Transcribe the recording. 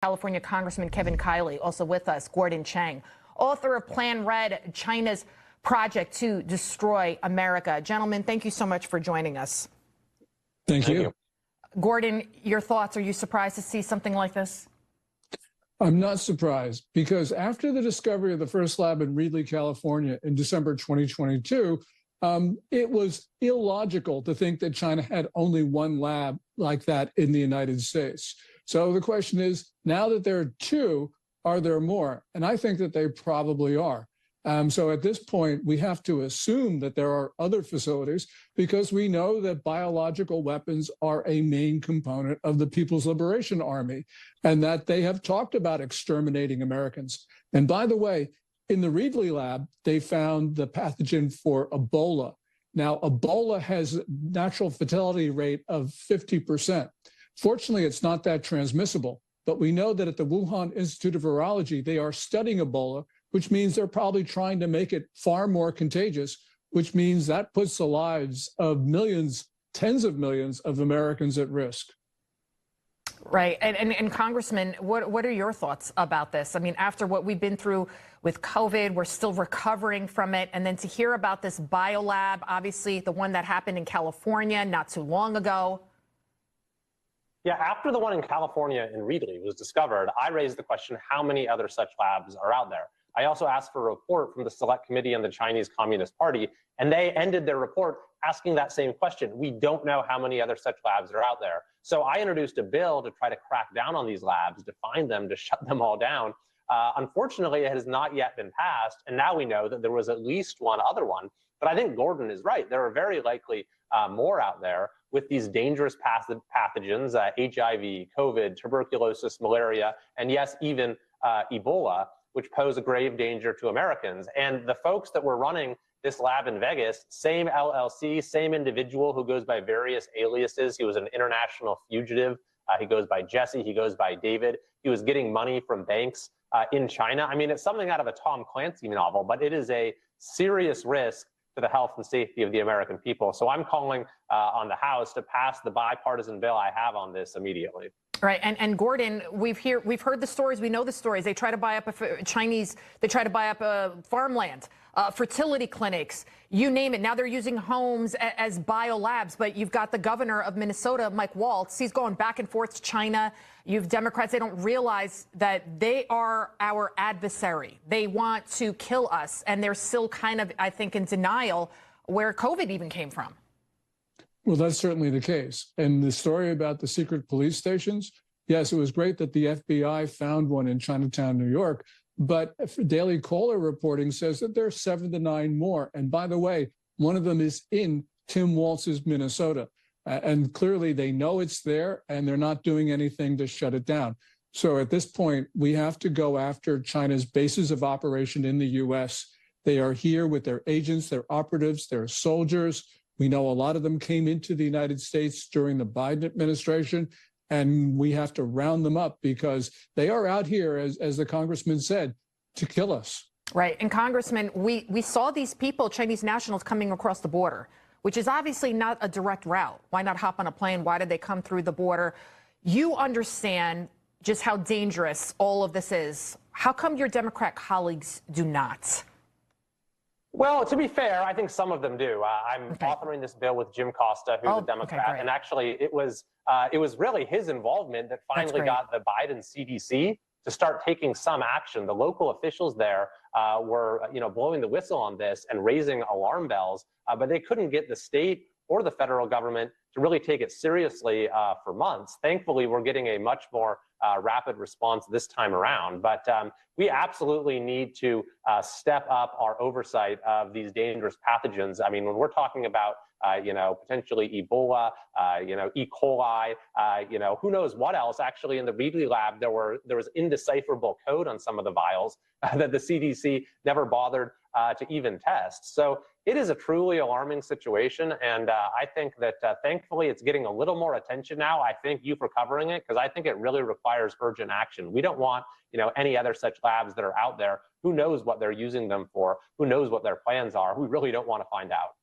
California Congressman Kevin Kiley, also with us, Gordon Chang, author of Plan Red, China's project to destroy America. Gentlemen, thank you so much for joining us. Thank you. Gordon, your thoughts? Are you surprised to see something like this? I'm not surprised, because after the discovery of the first lab in Reedley, California in December 2022, it was illogical to think that China had only one lab like that in the United States. So the question is, now that there are two, are there more? And I think that they probably are. So at this point, we have to assume that there are other facilities, because we know that biological weapons are a main component of the People's Liberation Army, and that they have talked about exterminating Americans. And by the way, in the Reedley lab, they found the pathogen for Ebola. Now, Ebola has a natural fatality rate of 50%. Fortunately, it's not that transmissible, but we know that at the Wuhan Institute of Virology, they are studying Ebola, which means they're probably trying to make it far more contagious, which means that puts the lives of millions, tens of millions of Americans at risk. Right. And Congressman, what are your thoughts about this? I mean, after what we've been through with COVID, we're still recovering from it. And then to hear about this biolab, obviously the one that happened in California not too long ago. Yeah, after the one in California in Reedley was discovered, I raised the question, how many other such labs are out there? I also asked for a report from the Select Committee on the Chinese Communist Party, and they ended their report asking that same question. We don't know how many other such labs are out there. So I introduced a bill to try to crack down on these labs, to find them, to shut them all down. Unfortunately, it has not yet been passed, and now we know that there was at least one other one. But I think Gordon is right. There are very likely more out there with these dangerous pathogens, HIV, COVID, tuberculosis, malaria, and yes, even Ebola, which pose a grave danger to Americans. And the folks that were running this lab in Vegas, same LLC, same individual who goes by various aliases. He was an international fugitive. He goes by Jesse. He goes by David. He was getting money from banks in China. I mean, it's something out of a Tom Clancy novel, but it is a serious risk to the health and safety of the American people. So I'm calling on the House to pass the bipartisan bill I have on this immediately. Right, and Gordon, we've heard the stories. We know the stories. They try to buy up They try to buy up farmland, fertility clinics, you name it. Now they're using homes as biolabs. But you've got the governor of Minnesota, Mike Waltz. He's going back and forth to China. You've Democrats. They don't realize that they are our adversary. They want to kill us, and they're still kind of, I think, in denial where COVID even came from. Well, that's certainly the case. And the story about the secret police stations, yes, it was great that the FBI found one in Chinatown, New York, but Daily Caller reporting says that there are 7 to 9 more. And by the way, one of them is in Tim Walz's Minnesota. And clearly they know it's there, and they're not doing anything to shut it down. So at this point, we have to go after China's bases of operation in the U.S. They are here with their agents, their operatives, their soldiers. We know a lot of them came into the United States during the Biden administration, and we have to round them up, because they are out here, as the congressman said, to kill us. Right. And Congressman, we saw these people, Chinese nationals, coming across the border, which is obviously not a direct route. Why not hop on a plane? Why did they come through the border? You understand just how dangerous all of this is. How come your Democrat colleagues do not? Well, to be fair, I think some of them do. I'm authoring this bill with Jim Costa, who's a Democrat, and actually it was really his involvement that finally got the Biden CDC to start taking some action. The local officials there were, blowing the whistle on this and raising alarm bells, but they couldn't get the state or the federal government to really take it seriously for months. Thankfully, we're getting a much more rapid response this time around. But we absolutely need to step up our oversight of these dangerous pathogens. I mean, when we're talking about potentially Ebola, E. coli, who knows what else. Actually, in the Reedley lab, there was indecipherable code on some of the vials that the CDC never bothered to even test. So it is a truly alarming situation, and I think that thankfully it's getting a little more attention now. I thank you for covering it, because I think it really requires urgent action. We don't want any other such labs that are out there. Who knows what they're using them for? Who knows what their plans are? We really don't want to find out.